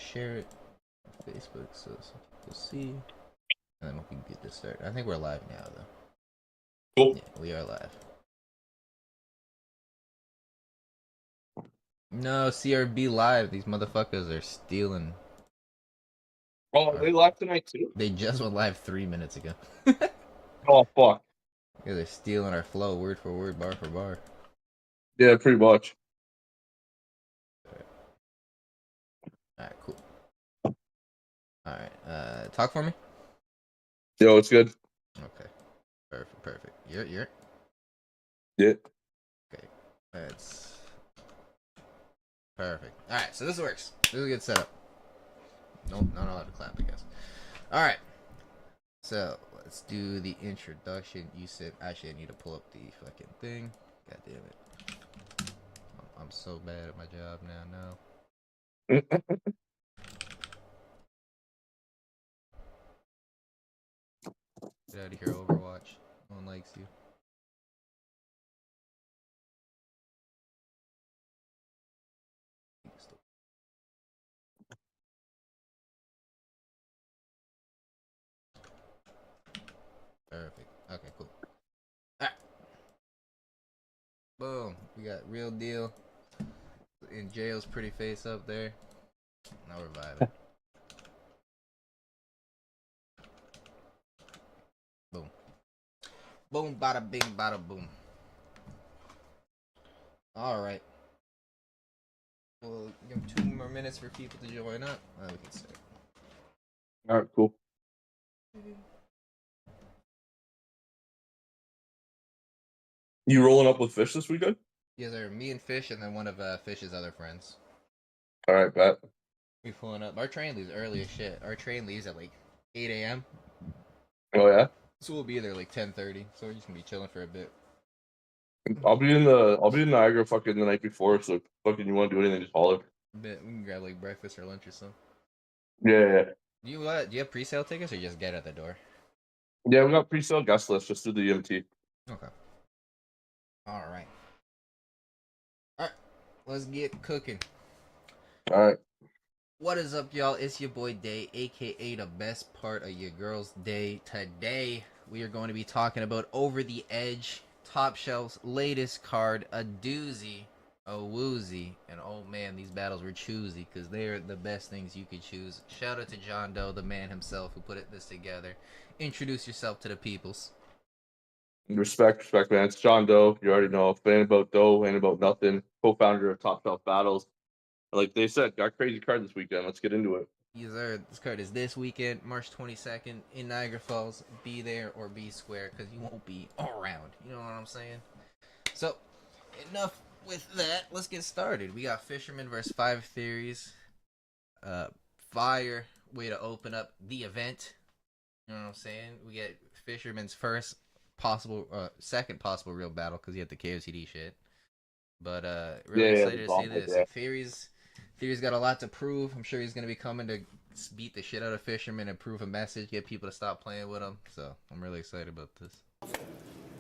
share it on Facebook so some people see, and then we can get this started. I think we're live now, though. Cool. Yeah, we are live. No, CRB live. These motherfuckers are stealing. Oh, they live tonight too? They just went live 3 minutes ago. Oh, fuck. Yeah, they're stealing our flow, word for word, bar for bar. Yeah, pretty much. Alright, cool. Alright, talk for me? Yo, it's good. Okay. Perfect. You're? Yeah. Okay. That's perfect. Alright, so this works. This is a good setup. Nope, not allowed to clap, I guess. Alright. So, let's do the introduction. You said, actually, I need to pull up the fucking thing. God damn it. I'm so bad at my job now. Get out of here, Overwatch. No one likes you. Perfect. Okay, cool. Alright. Boom. We got Real Deal. In jail's pretty face up there. Now we're vibing. Boom. Boom, bada bing, bada boom. Alright. We'll give 2 more minutes for people to join up. We can start. Alright, cool. You rolling up with Fish this weekend? Yes, sir. Me and Fish, and then one of Fish's other friends. Alright, bet. We pulling up. Our train leaves early as shit. Our train leaves at like 8 a.m. Oh, yeah? So we'll be there like 10:30. So we're just gonna be chilling for a bit. I'll be in Niagara fucking the night before, so fucking you want to do anything, just holler. We can grab like breakfast or lunch or something. Yeah. Do you have pre-sale tickets or just get at the door? Yeah, we got pre-sale guest list just through the EMT. Okay. Alright. Let's get cooking. Alright. What is up, y'all? It's your boy Day, aka the best part of your girl's day. Today, we are going to be talking about Over the Edge, Top Shelf's latest card, a doozy, a woozy, and oh man, these battles were choosy because they're the best things you could choose. Shout out to John Doe, the man himself who put this together. Introduce yourself to the peoples. Respect, man. It's John Doe. You already know. Fan about Doe, ain't about nothing. Co-founder of Top Shelf Battles. Like they said, got crazy card this weekend. Let's get into it. Yes, sir. This card is this weekend, March 22nd, in Niagara Falls. Be there or be square, because you won't be around. You know what I'm saying? So, enough with that. Let's get started. We got Fisherman versus 5 Theories. Fire way to open up the event. You know what I'm saying? We get Fisherman's second possible real battle, because he had the KOTD shit. But really excited to see this. Yeah. Theory's got a lot to prove. I'm sure he's going to be coming to beat the shit out of Fisherman and prove a message, get people to stop playing with him. So I'm really excited about this.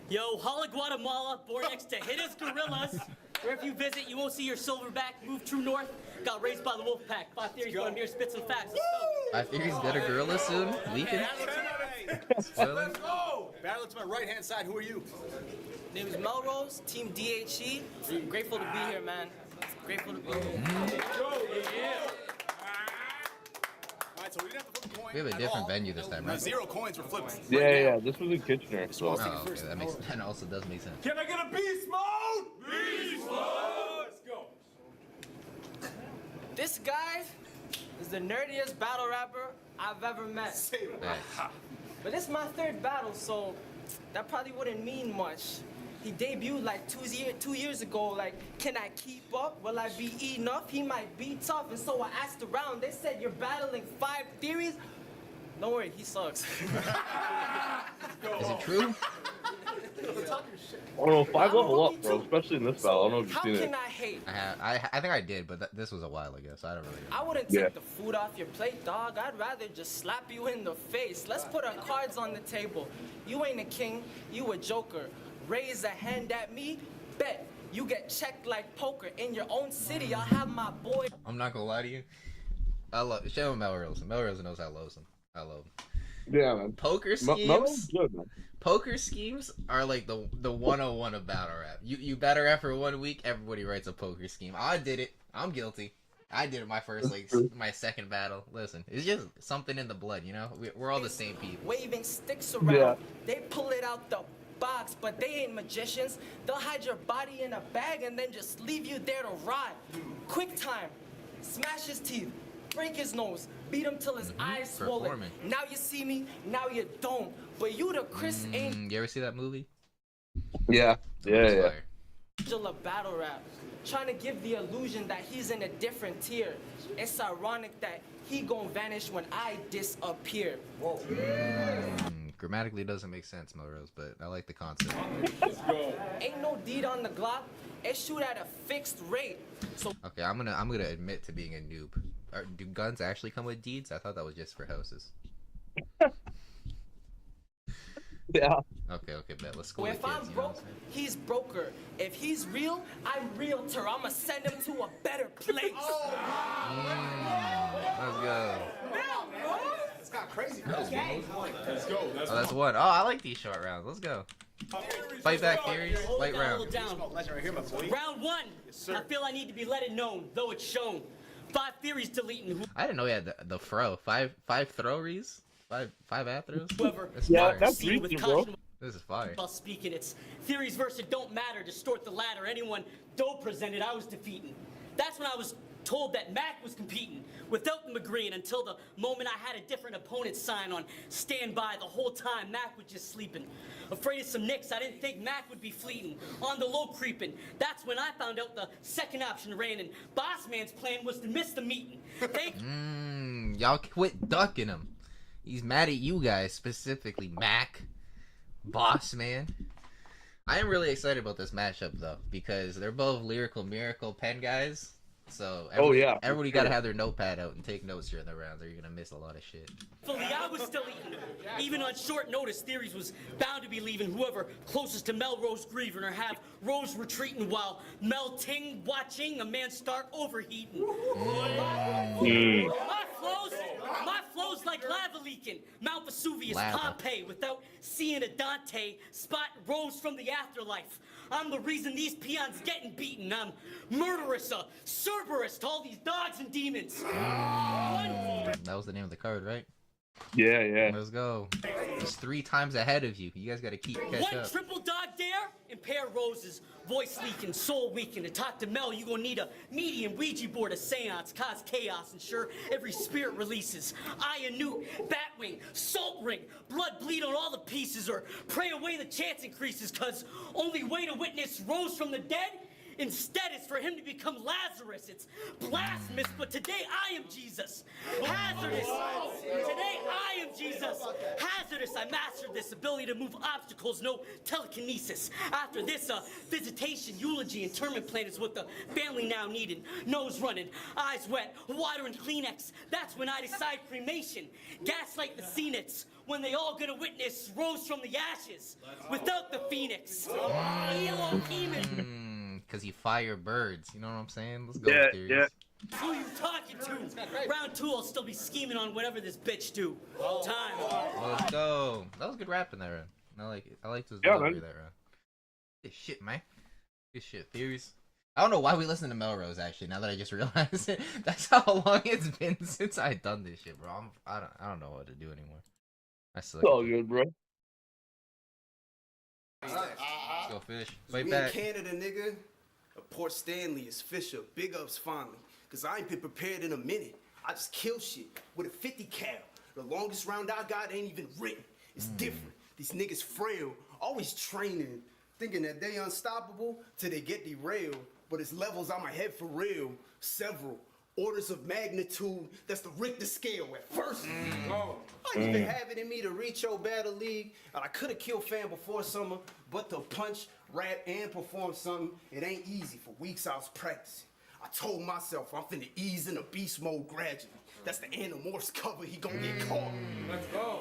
Yo, Holla Guatemala, born next to hideous gorillas. Where if you visit, you won't see your silverback. Move true north, got raised by the wolf pack. 5 Theories going here, spit some facts. 5 Theories got a gorilla soon? Leaking? Let's go! Battle to my right-hand side, who are you? Name is Melrose, Team DHE. Grateful to be here, man. Grateful to be here. Alright, so we didn't have to flip a coin. We have a different venue this time, right? 0 coins were flipped. Yeah. This was in Kitchener. So. Oh, okay. That also does make sense. Can I get a beast mode? Beast mode! Let's go. This guy is the nerdiest battle rapper I've ever met. Nice. But this is my 3rd battle, so that probably wouldn't mean much. He debuted like 2 years ago, like, can I keep up? Will I be enough? He might be tough, and so I asked around. They said, you're battling 5 Theories? Don't worry, he sucks. Is it true? I don't know, 5 level up, bro, especially in this battle. I don't know if you've How seen can it. I hate? I think I did, but this was a while ago, so I don't really know. I wouldn't take the food off your plate, dog. I'd rather just slap you in the face. Let's put our cards on the table. You ain't a king, you a joker. Raise a hand at me, bet you get checked like poker. In your own city, I'll have my boy. I'm not gonna lie to you. I love show him Melrose. Melrose knows I love him. I love him. Yeah, man. Poker Melo's schemes. good, man. Poker schemes are like the 101 of battle rap. You battle rap for 1 week, everybody writes a poker scheme. I did it. I'm guilty. I did it my first my second battle. Listen, it's just something in the blood, you know. We're all the same people. Waving sticks around. Yeah. They pull it out the box, but they ain't magicians. They'll hide your body in a bag and then just leave you there to rot. Quick time. Smash his teeth. Break his nose. Beat him till his eyes swollen. Performing. Now you see me. Now you don't. But you the Chris You ever see that movie? Yeah. It's Yeah. fire. Angel of battle rap, trying to give the illusion that he's in a different tier. It's ironic that he gon' vanish when I disappear. Grammatically doesn't make sense, Melrose, but I like the concept. Ain't no deed on the Glock. It shoot at a fixed rate. So Okay, I'm gonna admit to being a noob. Do guns actually come with deeds? I thought that was just for houses. Yeah. Okay, bet. Let's go. if with I'm kids, you know what broke, he's broker. If he's real, I'm realtor. I'ma send him to a better place. I'm saying? Let's go. It's got crazy. Okay. Let's go. That's Oh, that's one. Oh, I like these short rounds. Let's go. Fight back theories. Light round. Down. legend right here, my boy. Round one. sir. I feel I need to be let it known, though it's shown. 5 theories deleting I didn't know he had the throw. Five throweries. Five athros. whoever. That's Yeah, fire. that's Seen with recent, bro. caution This is fire. while speaking. It's theories versus it don't matter. Distort the latter. Anyone Doe presented, I was defeating. That's when I was told that Mac was competing without them agreeing until the moment I had a different opponent sign on standby. The whole time Mac was just sleeping. Afraid of some nicks, I didn't think Mac would be fleeting. On the low creeping. That's when I found out the second option ran and Boss Man's plan was to miss the meeting. Thank Y'all quit ducking him. He's mad at you guys specifically, Mac, Boss Man. I am really excited about this matchup though because they're both lyrical miracle pen guys. So everybody got to have their notepad out and take notes during the rounds, or you're gonna miss a lot of shit. Thankfully, I was still eating. Even on short notice, theories was bound to be leaving whoever closest to Melrose grieving or have Rose retreating while melting, watching a man start overheating. My flows like lava leaking. Mount Vesuvius, Lava. Pompeii, without seeing a Dante spot Rose from the afterlife. I'm the reason these peons getting beaten. I'm murderous, a Cerberus to all these dogs and demons. That was the name of the card, right? Yeah. Let's go. He's 3 times ahead of you. You guys got to catch One up. triple dog dare? Impair Rose's voice leaking, soul weakened. To talk to Mel, you gonna need a medium Ouija board, a seance, cause chaos, ensure every spirit releases. Eye a newt, batwing, salt ring, blood bleed on all the pieces, or pray away the chance increases, cause only way to witness Rose from the dead. Instead, it's for him to become Lazarus. It's blasphemous, but today I am Jesus. Hazardous. Today I am Jesus. Hazardous. I mastered this ability to move obstacles, no telekinesis. After this, visitation, eulogy, interment plan is what the family now needed. Nose running, eyes wet, water and Kleenex. That's when I decide cremation. Gaslight the Zeniths. When they all gonna witness Rose from the ashes without the Phoenix. Elohim. Because you fire birds. You know what I'm saying? Let's go, Yeah, theories. yeah. Who you talking to? Round 2, I'll still be scheming on whatever this bitch do. Time. Let's go. That was good rapping that round. I like it. I liked his Yeah, delivery man. that round. Good shit, man. Good shit. Theories. I don't know why we listen to Melrose actually. Now that I just realized it, that's how long it's been since I done this shit, bro. I don't know what to do anymore. I suck. It's all good, bro. Let's go fish. Fight We back. in Canada, nigga. Port Stanley is Fisher. Big ups finally. Cause I ain't been prepared in a minute. I just kill shit with a 50 cal. The longest round I got ain't even written. It's different. These niggas frail, always training, thinking that they unstoppable till they get derailed. But it's levels I'm ahead for real. Several orders of magnitude. That's the Richter scale at first. I even have it in me to reach your battle league. And I could have killed Fan before summer, but to punch, rap, and perform something, it ain't easy. For weeks I was practicing. I told myself I'm finna ease into beast mode gradually. That's the Animorphs cover, he gon' get caught. Let's go.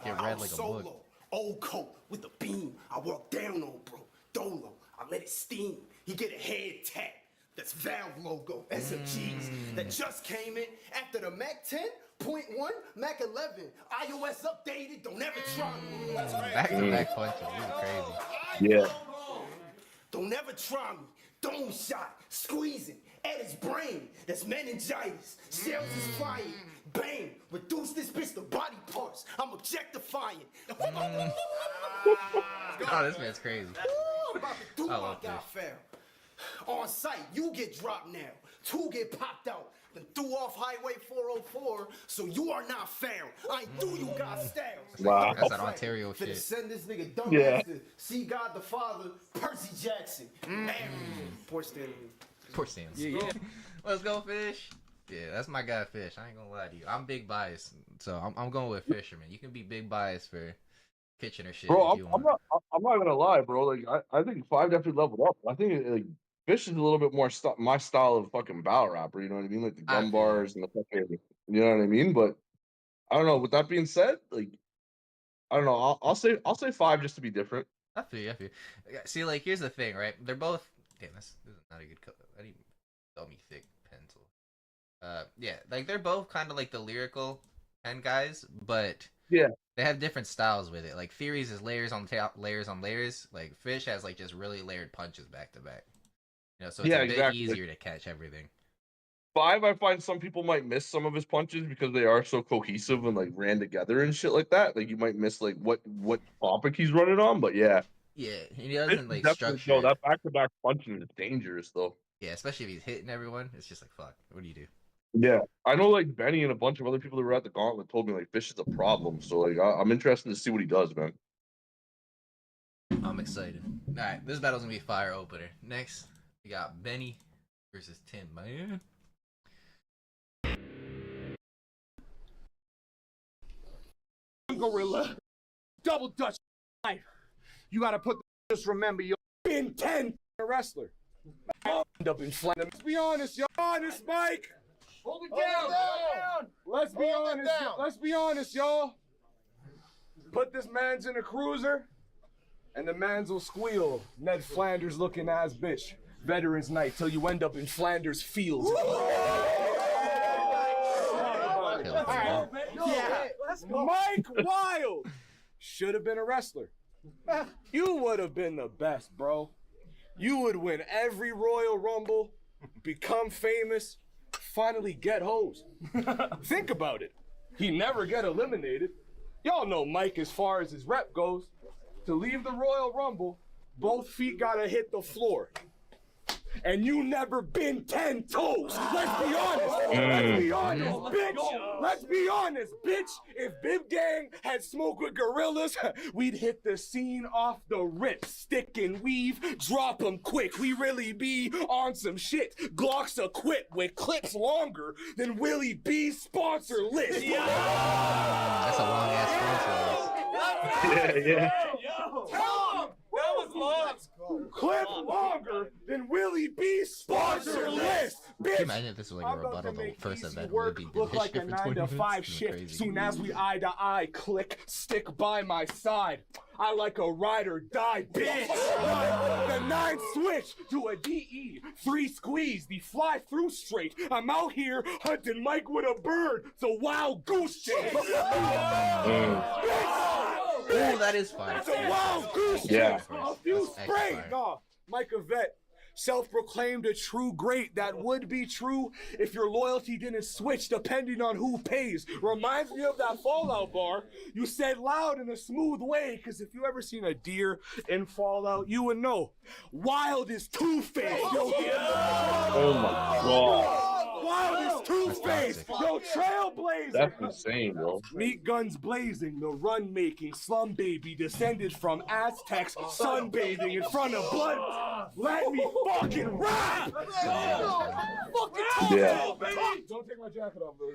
Get I read was like a solo, book. old coat with a beam. I walk down on bro, dolo. I let it steam. He get a head tap. That That's Valve logo, SMGs, that just came in after the Mac 10.1, Mac 11, iOS updated. Don't ever try me. Back-to-back punches. This is crazy. Yeah. Don't ever try me. Dome shot, squeezing at his brain. That's meningitis. Shells is flying. Bang. Reduce this bitch to body parts. I'm objectifying. Oh, this man's crazy. I'm about to do I my love guy this. foul. On site, you get dropped now. 2 get popped out. Then threw off Highway 404, so you are not found. I ain't do you got styles. Wow. That's that Ontario Finna shit. send this nigga dumbass Yeah. to see God the Father, Percy Jackson. Poor Stanley. Poor Stans. Let's go, Fish. Yeah, that's my guy, Fish. I ain't gonna lie to you. I'm big bias, so I'm going with Fisherman. You can be big bias for Kitchener shit Bro, if you I'm want. not gonna lie, bro. Like I think 5 definitely leveled up. I think like Fish is a little bit more my style of fucking battle rapper. You know what I mean? Like the I gun feel bars and the fucking. You know what I mean? But I don't know. With that being said, like I don't know. I'll say 5 just to be different. I feel you. I feel you. See, like, here's the thing, right? They're both. Damn, this is not a good color. I need dummy thick pencil. Yeah, like they're both kind of like the lyrical pen guys, but Yeah. they have different styles with it. Like Theories is layers on top, layers on layers. Like Fish has like just really layered punches back to back. You know, so it's Yeah, a bit exactly. easier to catch everything. 5, I find some people might miss some of his punches because they are so cohesive and like ran together and shit like that. Like you might miss like what topic he's running on. But yeah, Yeah, he Fish doesn't is like definitely- structure. no, it. that back-to-back punching is dangerous though. Yeah, especially if he's hitting everyone. It's just like fuck. What do you do? Yeah, I know like Benny and a bunch of other people that were at the gauntlet told me like Fish is a problem. So like I'm interested to see what he does, man. I'm excited. All right, this battle's gonna be a fire opener. Next, we got Benny versus Tin Man. Gorilla, double Dutch life. You gotta just remember you're been 10 a wrestler. End up in flat. Let's be honest, y'all. Honest, Mike. Hold it down. Let's be honest. Let's be honest, y'all. Put this man's in a cruiser, and the man's will squeal. Ned Flanders looking ass bitch. Veterans Night till you end up in Flanders Fields. Mike Wild should have been a wrestler. You would have been the best, bro. You would win every Royal Rumble, become famous, finally get hoes. Think about it. He never get eliminated. Y'all know Mike as far as his rep goes. To leave the Royal Rumble, both feet gotta hit the floor. And you never been 10 toes. Let's be honest. Let's be honest, bitch. Let's be honest, bitch. If Bib Gang had smoke with gorillas, we'd hit the scene off the rip. Stick and weave, drop them quick. We really be on some shit. Glocks equipped with clips longer than Willie B's sponsor list. That's a long ass sponsor list. Yeah. Tom, that was long. Clip longer than Willie B's sponsor list, Can you bitch. imagine if this was like a I'm about rebuttal to to the make first easy event? work Would it look be like a for 9 20 to minutes? 5 It's shift. crazy. Soon as we eye to eye, click, stick by my side. I like a ride or die, bitch. The 9 switch to a DE, 3 squeeze, the fly through straight. I'm out here hunting Mike with a bird. It's a wild goose chase. Oh, that is fire. It's a wild goose chase. Yeah. A few That's spray. fire. No, Mike Yvette, self-proclaimed a true great. That would be true if your loyalty didn't switch depending on who pays. Reminds me of that Fallout bar. You said loud in a smooth way, because if you ever seen a deer in Fallout, you would know. Wild is Two-Face. Yo, Oh my god. Wild is Two-Face. toxic. Yo, Trailblazer. That's insane, bro. Meat guns blazing, the run making, slum baby descended from Aztecs, sunbathing in front of blood. Let me fucking rap! Yeah. Don't take my jacket off, bro.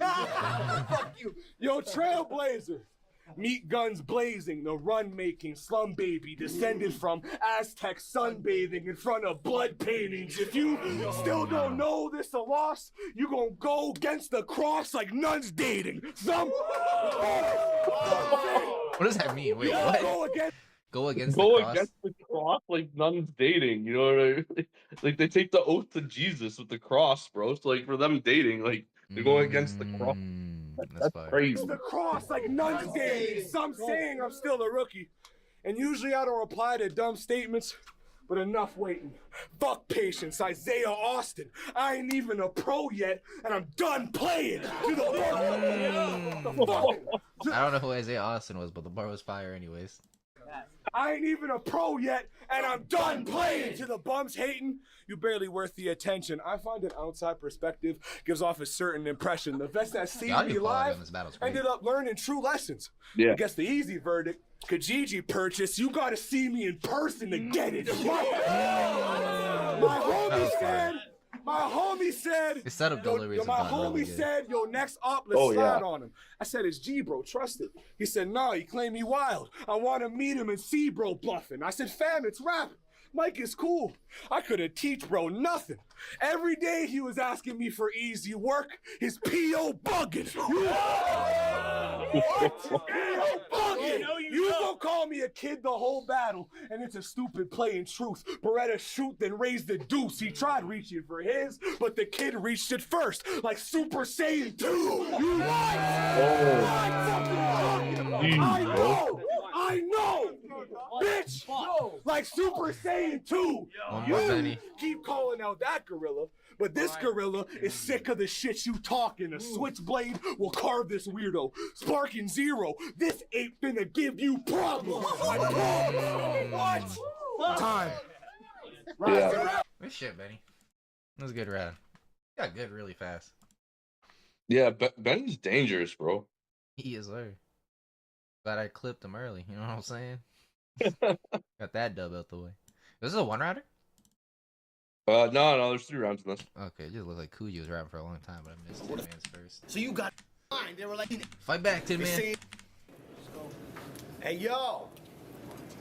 Fuck you. Yo, Trailblazer. Meat guns blazing, the run making, slum baby descended from Aztec sunbathing in front of blood paintings. If you still don't know this a loss, you gonna go against the cross like nuns dating. Some. What does that mean? Wait, You what? go against. Go against Go the cross? against the cross like nuns dating. You know what I mean? Like they take the oath to Jesus with the cross, bro. So like for them dating, like they're going against the cross. That's fire. crazy. The cross like nuns dating. Some saying I'm still a rookie. And usually I don't reply to dumb statements, but enough waiting. Fuck patience, Isaiah Austin. I ain't even a pro yet, and I'm done playing. To the I don't know who Isaiah Austin was, but the bar was fire anyways. I ain't even a pro yet, and I'm done playing. To the bums hating, you barely worth the attention. I find an outside perspective gives off a certain impression. The vets that see The me audio quality live on this battle's great. ended up learning true lessons. Yeah. I guess the easy verdict, Kijiji purchase, you gotta see me in person to get it. My homie said, His setup delivery is my not really homie good. said, yo, next up, let's Oh, slide yeah. on him. I said, it's G, bro, trust it. He said, nah, he claimed he wild. I want to meet him and see bro bluffing. I said, fam, it's rap. Mike is cool. I couldn't teach bro nothing. Every day he was asking me for easy work. His P.O. bugging. What? P.O. bugging. You gonna call me a kid the whole battle, and it's a stupid play in truth. Beretta shoot, then raise the deuce. He tried reaching for his, but the kid reached it first, like Super Saiyan 2. You lied. I know. Bitch, like Super Saiyan 2. One more, Benny. Keep calling out that gorilla, but this gorilla is sick of the shit you talking. A switchblade will carve this weirdo. Sparking zero, this ape finna give you problems. What? Time. Yeah. Good shit, Benny. That was a good round. Got good really fast. Yeah, Ben's dangerous, bro. He is there. Glad I clipped him early. You know what I'm saying? Got that dub out the way. This is a one rounder? No, there's 3 rounds in this. Okay, it just looked like Kuji was rapping for a long time, but I missed Tin Man's first. So you got mine. They were like, Fight back, Tin they Man. say, hey yo,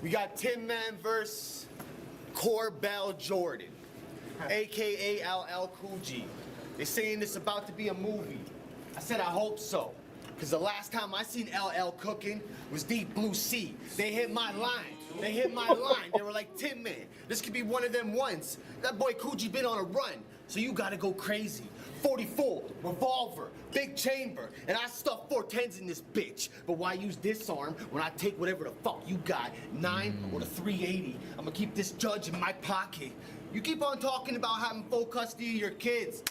we got Tin Man versus Corbell Jordan, aka LL Cool G. They saying it's about to be a movie. I said I hope so. Cause the last time I seen LL cooking was Deep Blue Sea. They hit my line. They were like, Tin Man, this could be one of them ones. That boy Coogee been on a run, so you gotta go crazy. 44, revolver, big chamber, and I stuff 410s in this bitch. But why use this arm when I take whatever the fuck you got, 9 or the 380? I'ma keep this judge in my pocket. You keep on talking about having full custody of your kids.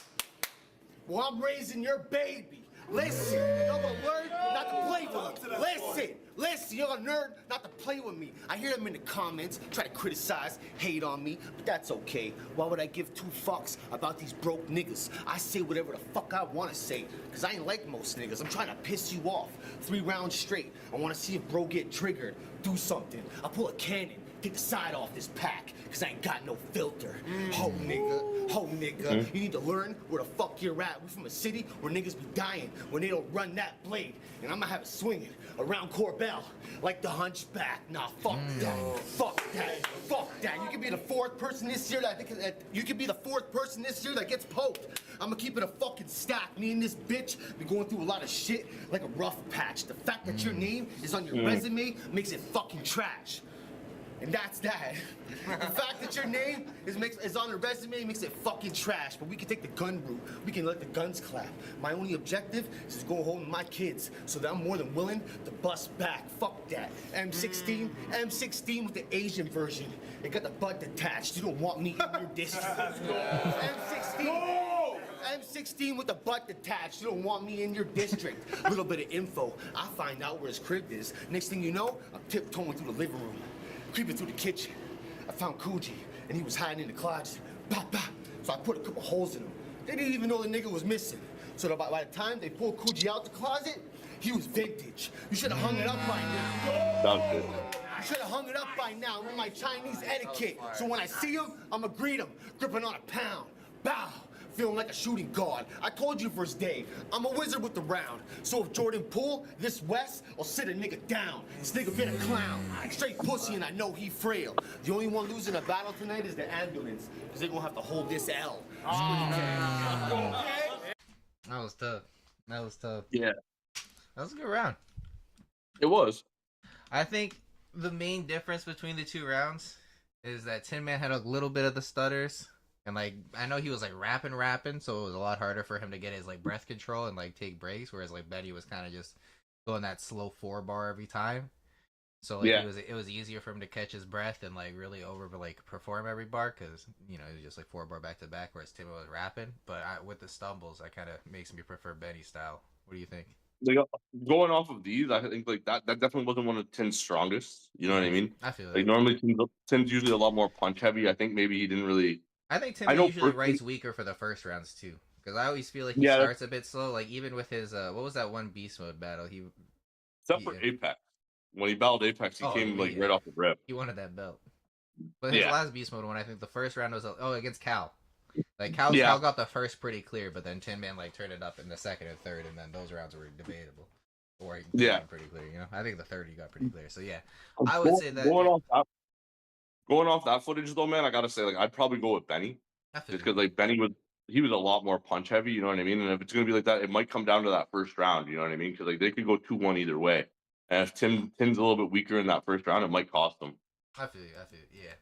Well, I'm raising your baby. Listen, you're a nerd not to play with me. Listen, you're a nerd not to play with me. I hear them in the comments, try to criticize, hate on me, but that's okay. Why would I give 2 fucks about these broke niggas? I say whatever the fuck I want to say, because I ain't like most niggas. I'm trying to piss you off. 3 rounds straight. I want to see if bro get triggered. Do something. I pull a cannon. Take the side off this pack, cause I ain't got no filter. Ho nigga, you need to learn where the fuck you're at. We from a city where niggas be dying when they don't run that blade. And I'ma have it swinging around Corbell like the hunchback. Nah, fuck that. You can be the 4th person this year that gets poked. I'ma keep it a fucking stack. Me and this bitch be going through a lot of shit like a rough patch. The fact that your name is on your resume makes it fucking trash. And that's that. The fact that your name is on the resume makes it fucking trash. But we can take the gun route. We can let the guns clap. My only objective is to go home to my kids, so that I'm more than willing to bust back. Fuck that. M16 with the Asian version. It got the butt detached. You don't want me in your district. M16 with the butt detached. You don't want me in your district. Little bit of info. I find out where his crib is. Next thing you know, I'm tiptoeing through the living room. Creeping through the kitchen, I found Coogee, and he was hiding in the closet. Bah, bah. So I put a couple holes in him. They didn't even know the nigga was missing. So that by the time they pulled Coogee out the closet, he was vintage. You should have hung it up by now. Sounds good. You should have hung it up by now with my Chinese etiquette. So when I see him, I'ma greet him, gripping on a pound. Bow. Feeling like a shooting guard. I told you first day, I'm a wizard with the round. So if Jordan pull, this West, I'll sit a nigga down. This nigga been a clown. Straight pussy and I know he frail. The only one losing a battle tonight is the ambulance, because they're gonna have to hold this L. That was tough. Yeah, That was a good round. it was. I think the main difference between the 2 rounds is that Tin Man had a little bit of the stutters. And like I know he was like rapping, so it was a lot harder for him to get his like breath control and like take breaks, whereas like Benny was kind of just going that slow 4-bar every time. So like Yeah. it was easier for him to catch his breath and like really over like perform every bar because you know it was just like 4-bar back to back, whereas Tim was rapping. But with the stumbles, that kind of makes me prefer Benny style. What do you think? Like going off of these, I think like that definitely wasn't one of Tim's strongest. You know what I mean? I feel Like like normally Tim's usually a lot more punch heavy. I think maybe he didn't really. I think Tim I know usually personally- writes weaker for the first rounds too. Because I always feel like he Yeah, that's- starts a bit slow. Like even with his what was that one beast mode battle? Except for Yeah. Apex. When he battled Apex, he Oh, came like yeah. right off the rip. He wanted that belt. But his Yeah. last beast mode one, I think the first round was against Cal. Like Cal Yeah. got the first pretty clear, but then Tin Man like turned it up in the second and third, and then those rounds were debatable. Or he Yeah. got pretty clear, you know. I think the third he got pretty clear. So yeah, I would say that. Going off that footage though, man, I gotta say like I'd probably go with Benny I feel just because like Benny was a lot more punch heavy. You know what I mean? And if it's gonna be like that, it might come down to that first round. You know what I mean? Because like they could go 2-1 either way. And if Tim's a little bit weaker in that first round, it might cost him. I feel you. Yeah.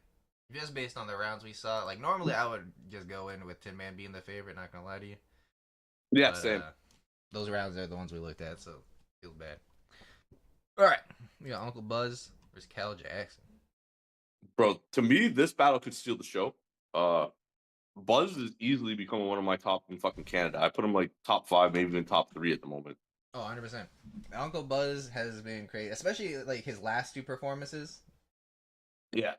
Just based on the rounds we saw, like normally I would just go in with Tin Man being the favorite. Not gonna lie to you. Yeah, But, same. Those rounds are the ones we looked at, so feels bad. All right, we got Uncle Buzz versus Cal Jackson. Bro, to me, this battle could steal the show. Buzz is easily becoming one of my top in fucking Canada. I put him like top 5, maybe even top 3 at the moment. Oh, 100%. Uncle Buzz has been crazy, especially like his last two performances. Yeah.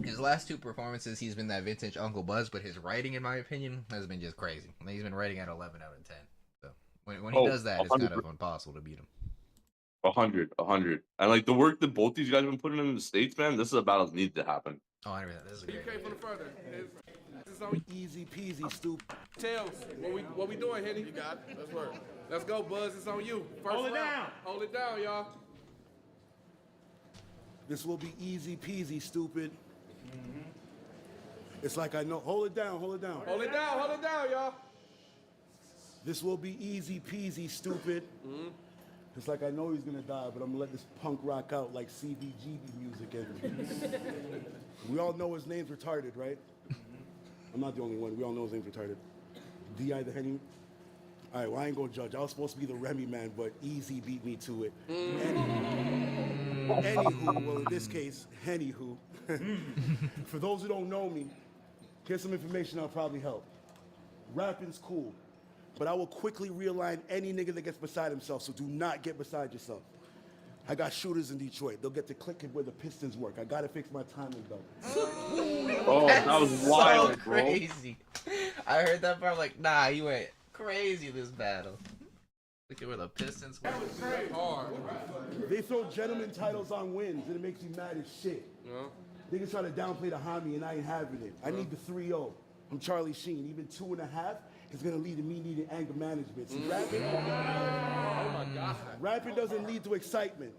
His last two performances, he's been that vintage Uncle Buzz, but his writing, in my opinion, has been just crazy. He's been writing at 11 out of 10. So when he does that, it's kind of impossible to beat him. 100. And like the work that both these guys have been putting in the States, man, this is a battle that needs to happen. Oh, 100%. This is a great. for the further. This is on Easy peasy, stupid. Tails. What we doing, Henny? You got it. Let's work. Let's go, Buzz. It's on you. First Hold it round. down. Hold it down, y'all. This will be easy peasy, stupid. It's like I know. Hold it down, hold it down. Hold it down, y'all. This will be easy peasy, stupid. It's like I know he's gonna die, but I'm gonna let this punk rock out like CBGB music. And we all know his name's retarded, right? I'm not the only one. We all know his name's retarded. D.I. the Henny. All right, well, I ain't gonna judge. I was supposed to be the Remy man, but Easy beat me to it. Anywho, well, in this case, Henny-who. For those who don't know me, here's some information that'll probably help. Rapping's cool, but I will quickly realign any nigga that gets beside himself, so do not get beside yourself. I got shooters in Detroit. They'll get to clicking where the pistons work. I gotta fix my timing belt. Oh, that was wild, so bro. crazy. I heard that part. I'm like, nah, you went crazy this battle. Look at where the Pistons were. They throw gentleman titles on wins, and it makes you mad as shit. Niggas try to downplay the homie, and I ain't having it. I need the 3-0. I'm Charlie Sheen. Even 2.5 is gonna lead to me needing anger management. See, rapping doesn't lead to excitement.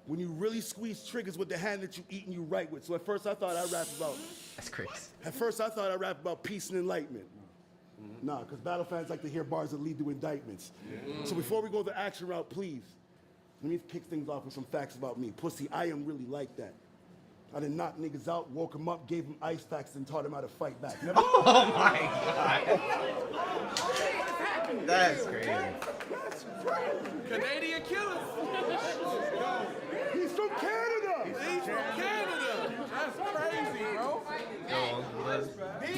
When you really squeeze triggers with the hand that you eat and you write with. So at first I thought I rap about peace and enlightenment. Nah, because battle fans like to hear bars that lead to indictments. So before we go the action route, please, let me kick things off with some facts about me. Pussy, I am really like that. I done knocked niggas out, woke them up, gave them ice packs, and taught them how to fight back. Never Oh my god. That's crazy. Canadian killers. He's from Canada! He's from Canada. That's crazy, bro.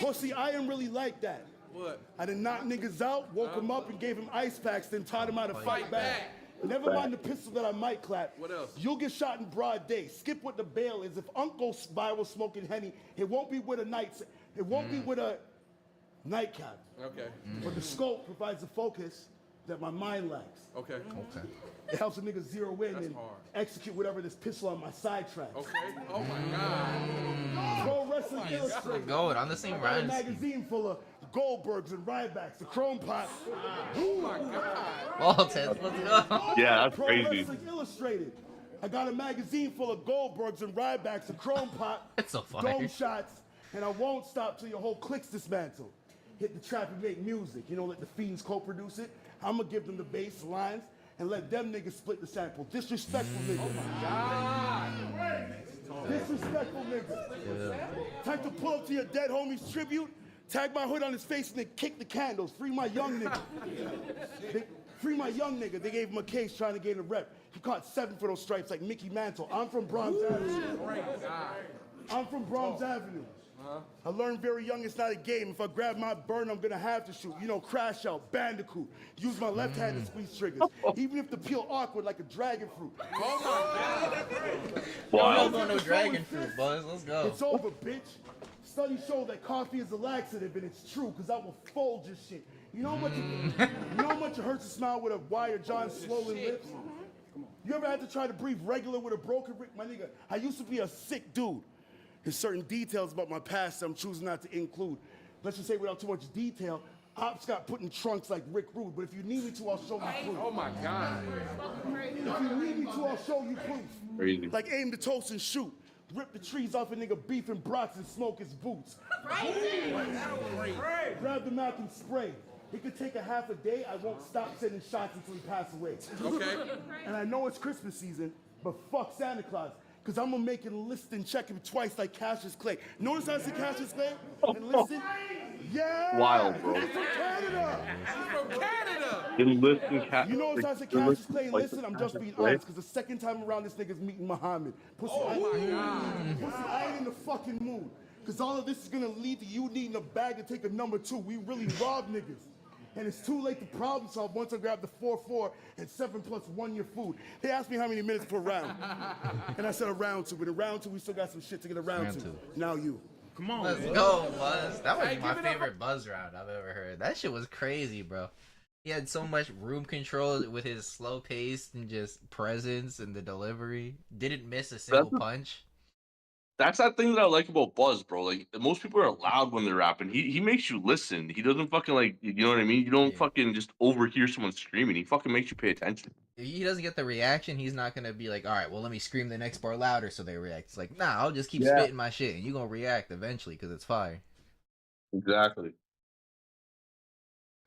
Pussy, I am really like that. What? I done knocked niggas out, woke them up, and gave them ice packs, then taught them how to fight back. Never mind the pistol that I might clap. What else? You'll get shot in broad day. Skip what the bail is. If Uncle Spy was smoking Henny, it won't be with a it won't be with a nightcap. Okay. But the scope provides the focus that my mind lacks. Okay. It helps a nigga zero in and hard. execute whatever this pistol on my sidetrack. Okay. Oh my God. Pro Wrestling Illustrated. Going on the same I got a rhymes. magazine full of Goldbergs and Rybacks, the Chrome Pot. Oh my God. Well, Ted, let's go. Yeah, that's Pro crazy. Wrestling Illustrated. I got a magazine full of Goldbergs and Rybacks, the Chrome Pot, That's so funny. dome shots, and I won't stop till your whole clique's dismantled. Hit the trap and make music. You know, let the Fiends co-produce it. I'm gonna give them the bass lines and let them niggas split the sample. Disrespectful niggas. Disrespectful nigga. Time to pull up to your dead homie's tribute, tag my hood on his face, and then kick the candles. Free my young nigga. Free my young nigga. They gave him a case trying to gain a rep. He caught 7 for those stripes like Mickey Mantle. I'm from Bronx Avenue. I'm from Bronx Avenue. I learned very young it's not a game. If I grab my burn, I'm gonna have to shoot. You know, crash out, bandicoot. Use my left hand to squeeze triggers. Even if the peel awkward like a dragon fruit. Wild. No dragon fruit, boys. Let's go. It's over, bitch. Studies show that coffee is a laxative, and it's true, because I will fold your shit. You know how much it hurts to smile with a wire John swollen lips? You ever had to try to breathe regular with a broken rib? My nigga, I used to be a sick dude. There's certain details about my past that I'm choosing not to include. Let's just say without too much detail, Ops got put in trunks like Rick Rude, but if you need me to, I'll show you proof. Oh my God. If you need me to, I'll show you proof. Crazy. Like aim the toast and shoot. Rip the trees off a nigga beef and brats and smoke his boots. Grab the Mac and spray. It could take a half a day. I won't stop sending shots until he passes away. Okay. And I know it's Christmas season, but fuck Santa Claus. Because I'm going to make him list and check him twice like Cassius Clay. Notice I said Cassius Clay? And listen? Yeah! Wild, bro. He's from Canada! From Canada. You notice I said Cassius Clay and listen? I'm just being honest. Because the second time around, this nigga's meeting Muhammad. Pussy, I ain't in the fucking mood. Because all of this is going to lead to you needing a bag to take a number 2. We really rob niggas. And it's too late to problem solve once I grab the 4-4 and 7+1 your food. They asked me how many minutes per round. And I said a round 2, but in round 2, we still got some shit to get a round two. Now you. Come on, let's go, Buzz. That was my favorite Buzz round I've ever heard. That shit was crazy, bro. He had so much room control with his slow pace and just presence and the delivery. Didn't miss a single punch. That's that thing that I like about Buzz, bro. Like most people are loud when they're rapping. He makes you listen. He doesn't fucking like, you know what I mean? You don't fucking just overhear someone screaming. He fucking makes you pay attention. If he doesn't get the reaction, he's not gonna be like, all right, well let me scream the next bar louder so they react. It's like, nah, I'll just keep spitting my shit and you gonna react eventually because it's fire. Exactly.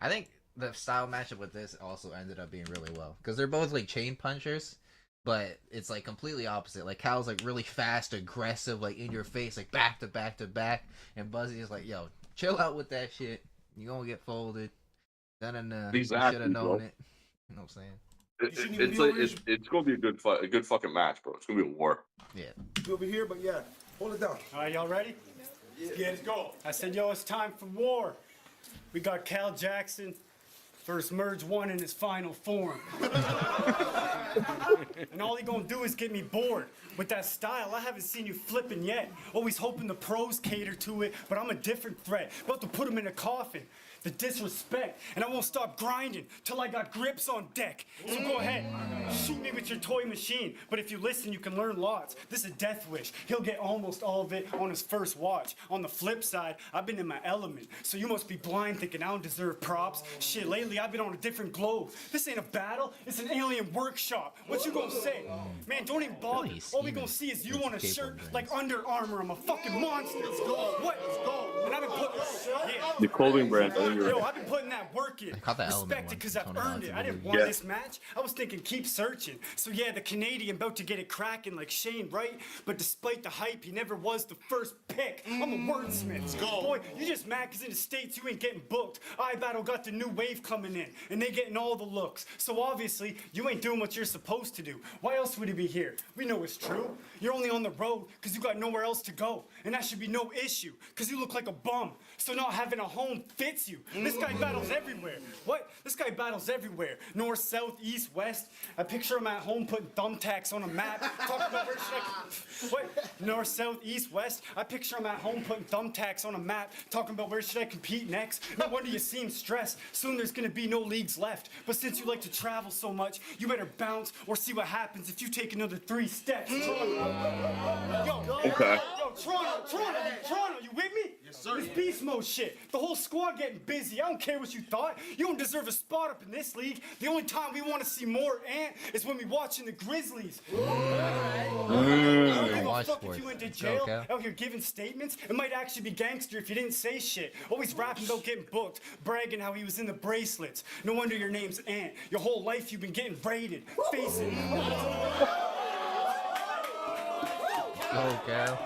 I think the style matchup with this also ended up being really well because they're both like chain punchers. But it's like completely opposite. Like Cal's like really fast, aggressive, like in your face, like back to back to back. And Buzzy is like, yo, chill out with that shit. You gonna get folded. Exactly, you should have known it. You know what I'm saying? It's gonna be a good fucking match, bro. It's gonna be a war. Yeah. Over here, but yeah, hold it down. All right, y'all ready? Yeah, let's go. I said, yo, it's time for war. We got Cal Jackson versus Merge One in his final form. And all he gonna do is get me bored. With that style, I haven't seen you flipping yet. Always hoping the pros cater to it, but I'm a different threat. About to put him in a coffin. The disrespect, and I won't stop grinding till I got grips on deck. So go ahead, shoot me with your toy machine. But if you listen, you can learn lots. This is a death wish. He'll get almost all of it on his first watch. On the flip side, I've been in my element. So you must be blind thinking I don't deserve props. Shit, lately I've been on a different globe. This ain't a battle, it's an alien workshop. What you gonna say? Man, don't even bother. All we gonna see is you on a shirt like Under Armour. I'm a fucking monster. Let's go. What? Let's go. And I've been putting, The clothing brand. Yo, I've been putting that work in. Respect it because I've earned it. I didn't want this match. I was thinking keep searching. So yeah, the Canadian about to get it cracking like Shane, right? But despite the hype, he never was the first pick. I'm a wordsmith. Let's go. Boy, you just mad because in the States you ain't getting booked. iBattle got the new wave coming in, and they getting all the looks. So obviously, you ain't doing what you're supposed to do. Why else would he be here? We know it's true. You're only on the road because you got nowhere else to go. And that should be no issue because you look like a bum. So not having a home fits you. This guy battles everywhere. What? This guy battles everywhere. North, south, east, west. I picture him at home putting thumbtacks on a map. Talking about where should I... What? North, south, east, west. I picture him at home putting thumbtacks on a map. Talking about where should I compete next. No wonder you seem stressed. Soon there's gonna be no leagues left. But since you like to travel so much, you better bounce or see what happens if you take another 3 steps. Okay. Yo, Toronto, you with me? Yes, sir. This beast mode shit. The whole squad getting busy. I don't care what you thought. You don't deserve a spot up in this league. The only time we want to see more Ant is when we watching the Grizzlies. I don't give a fuck if you went to jail out here giving statements. It might actually be gangster if you didn't say shit. Always rapping about getting booked, bragging how he was in the bracelets. No wonder your name's Ant. Your whole life you've been getting raided. Face it. go, Cal.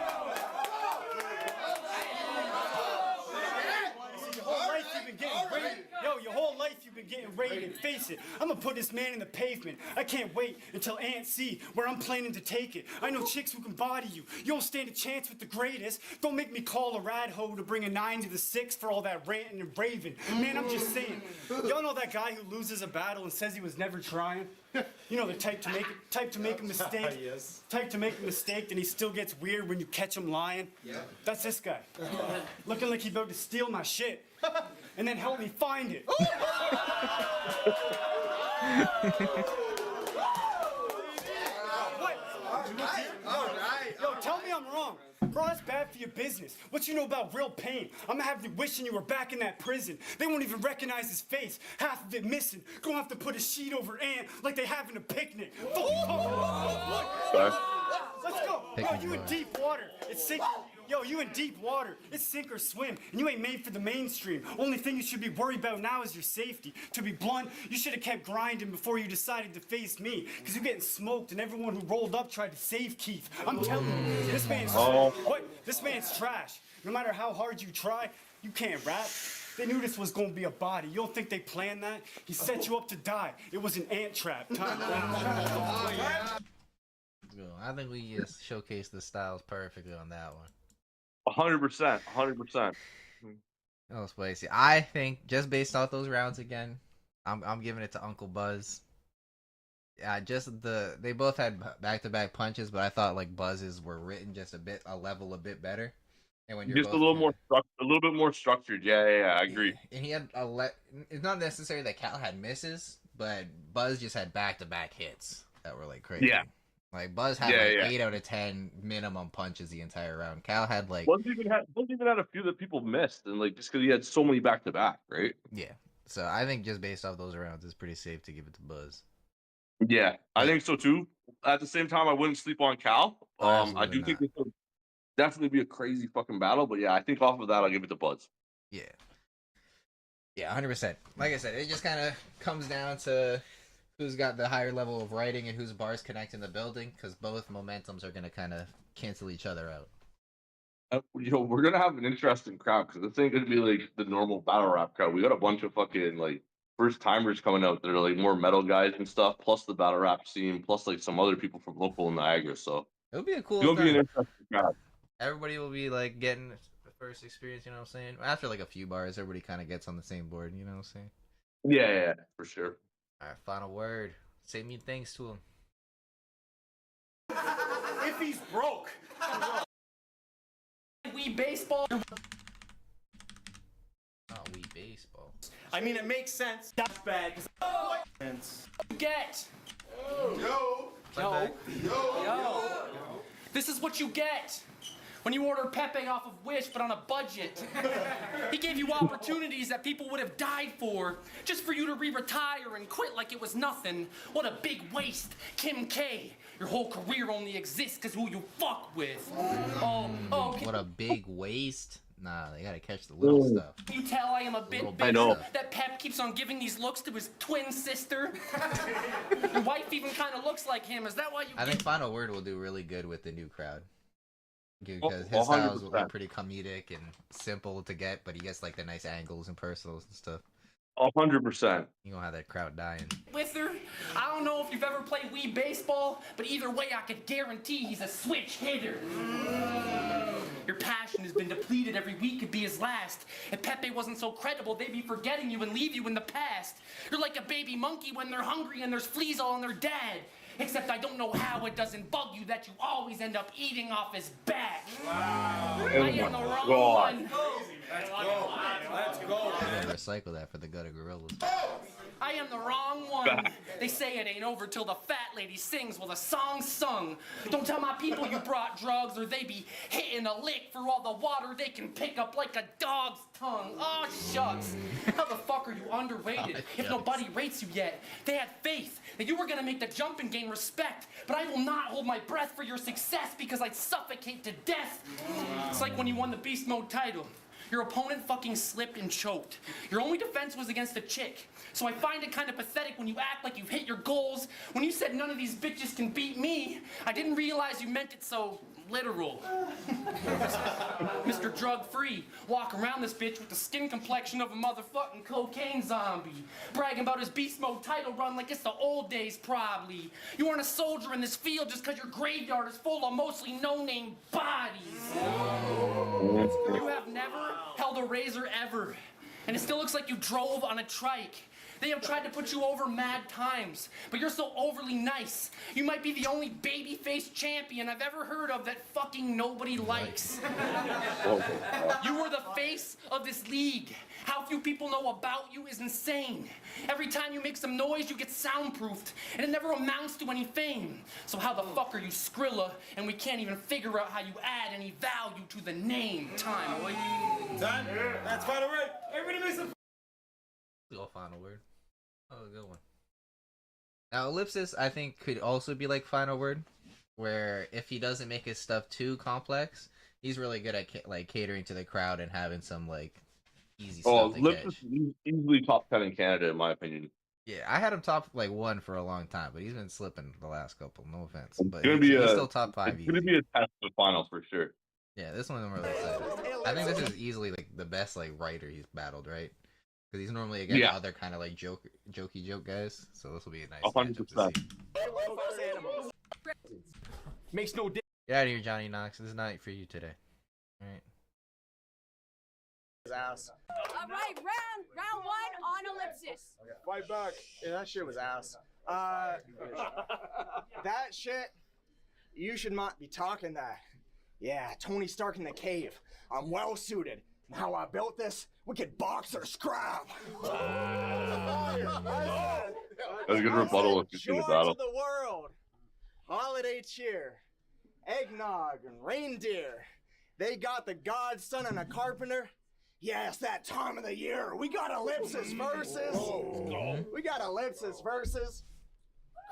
Your whole life you've been getting raided. Face it, I'm gonna put this man in the pavement. I can't wait until Aunt see where I'm planning to take it. I know chicks who can body you. You don't stand a chance with the greatest. Don't make me call a rad hoe to bring a 9 to the 6 for all that ranting and raving. Man, I'm just saying. Y'all know that guy who loses a battle and says he was never trying? You know the type to make a mistake. Yes. Type to make a mistake, and he still gets weird when you catch him lying. Yeah. That's this guy. Looking like he's about to steal my shit. And then help me find it. What? All right. Yo, tell me I'm wrong. Bro, that's bad for your business. What you know about real pain? I'm gonna have you wishing you were back in that prison. They won't even recognize his face. Half of it missing. Gonna have to put a sheet over Ant like they having a picnic. Let's go. Yo, you in deep water. It's sink. Yo, you in deep water. It's sink or swim, and you ain't made for the mainstream. Only thing you should be worried about now is your safety. To be blunt, you should have kept grinding before you decided to face me, because you're getting smoked, and everyone who rolled up tried to save Keith. I'm telling you, this man's This man's trash. No matter how hard you try, you can't rap. They knew this was gonna be a body. You don't think they planned that? He set you up to die. It was an ant trap. I think we just showcased the styles perfectly on that one. 100%, 100%. That was spicy. I think just based off those rounds again, I'm giving it to Uncle Buzz. Yeah, they both had back-to-back punches, but I thought like Buzz's were written just a level a bit better. And when you're just a little bit more structured. Yeah, I agree. And he had it's not necessary that Cal had misses, but Buzz just had back-to-back hits that were like crazy. Yeah. Like Buzz had 8 out of 10 minimum punches the entire round. Cal had like Buzz even had a few that people missed, and like just because he had so many back to back, right? Yeah. So I think just based off those rounds, it's pretty safe to give it to Buzz. Yeah, I think so too. At the same time, I wouldn't sleep on Cal. I do think this will definitely be a crazy fucking battle, but yeah, I think off of that, I'll give it to Buzz. Yeah. Yeah, 100%. Like I said, it just kind of comes down to who's got the higher level of writing and whose bars connect in the building, because both momentums are going to kind of cancel each other out. We're going to have an interesting crowd, because this ain't going to be like the normal battle rap crowd. We got a bunch of fucking like first timers coming out that are like more metal guys and stuff, plus the battle rap scene, plus like some other people from local Niagara. So it'll be a cool It'll be an interesting crowd. Everybody will be like getting the first experience, you know what I'm saying? After like a few bars, everybody kind of gets on the same board, you know what I'm saying? Yeah, for sure. All right, final word. Say mean things to him. If he's broke. We baseball. Oh, we baseball. I mean, it makes sense. That's bad. Get. Yo. This is what you get when you order Pepe off of Wish, but on a budget. He gave you opportunities that people would have died for, just for you to re-retire and quit like it was nothing. What a big waste, Kim K. Your whole career only exists because who you fuck with. What a big waste. Nah, they gotta catch the little stuff. You tell I am a bit I know. that Pep keeps on giving these looks to his twin sister. Your wife even kind of looks like him. Is that why you? I think final word will do really good with the new crowd. Because his styles will be pretty comedic and simple to get, but he gets like the nice angles and personals and stuff. 100%. You gonna have that crowd dying. With her, I don't know if you've ever played Wii baseball, but either way, I could guarantee he's a switch hitter. Your passion has been depleted. Every week could be his last. If Pepe wasn't so credible, they'd be forgetting you and leave you in the past. You're like a baby monkey when they're hungry and there's fleas all on their dad. Except I don't know how it doesn't bug you that you always end up eating off his back. Wow. I am the wrong one. Let's go. I'm gonna recycle that for the gutter gorillas. I am the wrong one. They say it ain't over till the fat lady sings while the song's sung. Don't tell my people you brought drugs or they be hitting a lick for all the water they can pick up like a dog's tongue. Oh, shucks. How the fuck are you underrated if nobody rates you yet? They had faith that you were gonna make the jump and gain respect, but I will not hold my breath for your success because I'd suffocate to death. It's like when you won the Beast Mode title. Your opponent fucking slipped and choked. Your only defense was against a chick. So I find it kind of pathetic when you act like you've hit your goals. When you said none of these bitches can beat me, I didn't realize you meant it so literal. Mr. Drug-free, walk around this bitch with the skin complexion of a motherfucking cocaine zombie. Bragging about his beast mode title run like it's the old days, probably. You aren't a soldier in this field just because your graveyard is full of mostly no-name bodies. You have never held a razor ever, and it still looks like you drove on a trike. They have tried to put you over mad times, but you're so overly nice. You might be the only baby-faced champion I've ever heard of that fucking nobody likes. You were the face of this league. How few people know about you is insane. Every time you make some noise, you get soundproofed, and it never amounts to any fame. So how the fuck are you Skrilla, and we can't even figure out how you add any value to the name? Time, boy. Time? That's final word. Everybody make some... Go final word. Oh, good one. Now, Ellipsis, I think, could also be like final word, where if he doesn't make his stuff too complex, he's really good at like catering to the crowd and having some like easy stuff to Ellipsis catch. is easily top 10 in Canada, in my opinion. Yeah, I had him top like 1 for a long time, but he's been slipping the last couple. No offense, but It's gonna be he's still top 5. It's gonna be a test for the finals for sure. Yeah, this one I'm really excited. I think this is easily like the best like writer he's battled, right? Because he's normally against other kind of like jokey joke guys, so this will be a nice 100%. Makes no difference. Get out of here, Johnny Knox. This is not for you today. All right. Ass. All right, round 1 on Ellipsis. Fight back. Yeah, that shit was ass. That shit, you should not be talking that. Yeah, Tony Stark in the cave. I'm well suited. And how I built this, we could box or scrap. That's a good rebuttal if you see the battle. To the world. Holiday cheer. Eggnog and reindeer. They got the godson and a carpenter. Yes, that time of the year. We got Ellipsis versus. We got Ellipsis versus.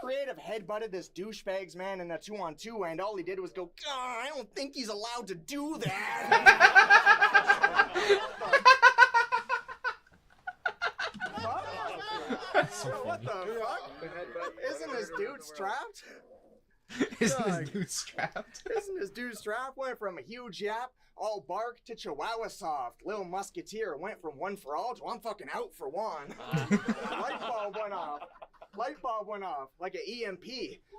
Creative headbutted this douchebag's man in a 2-on-2, and all he did was go, God, I don't think he's allowed to do that. What the fuck? Isn't this dude strapped? Isn't this dude strapped? Isn't this dude strapped? Went from a huge yap, all bark, to Chihuahua soft. Little Musketeer went from one for all to I'm fucking out for one. Light bulb went off. Light bulb went off like an EMP.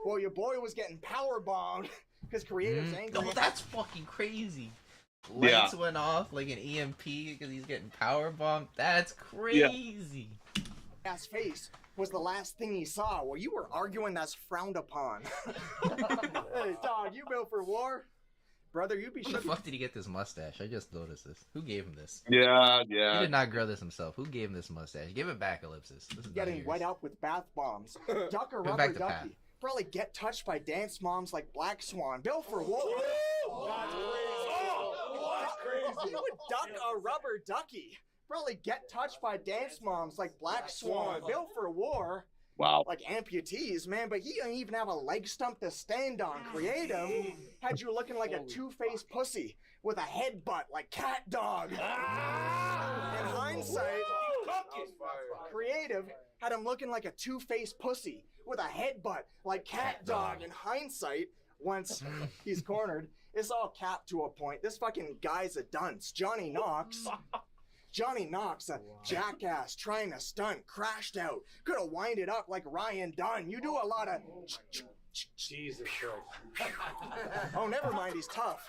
Well, your boy was getting power bombed because Creative's angry. Oh, that's fucking crazy. Lights went off like an EMP because he's getting power bombed. That's crazy. Ass face was the last thing he saw. Well, you were arguing that's frowned upon. Hey, dog, you built for war? Brother, you be Who the fuck did he get this mustache? I just noticed this. Who gave him this? Yeah. He did not grow this himself. Who gave him this mustache? Give it back, Ellipsis. This is getting wet out with bath bombs. Duck or rubber ducky. Probably get touched by dance moms like Black Swan. Built for war. That's crazy. You would duck a rubber ducky. Probably get touched by dance moms like Black Swan. Built for war. Wow. Like amputees, man, but he didn't even have a leg stump to stand on. Creative had you looking like a two-faced pussy with a headbutt like Cat Dog. In hindsight, Creative had him looking like a two-faced pussy with a headbutt like Cat Dog. In hindsight, once he's cornered, it's all capped to a point. This fucking guy's a dunce. Johnny Knox, a jackass trying to stunt, crashed out. Could have winded up like Ryan Dunn. You do a lot of. Jesus Christ. Oh, never mind, he's tough.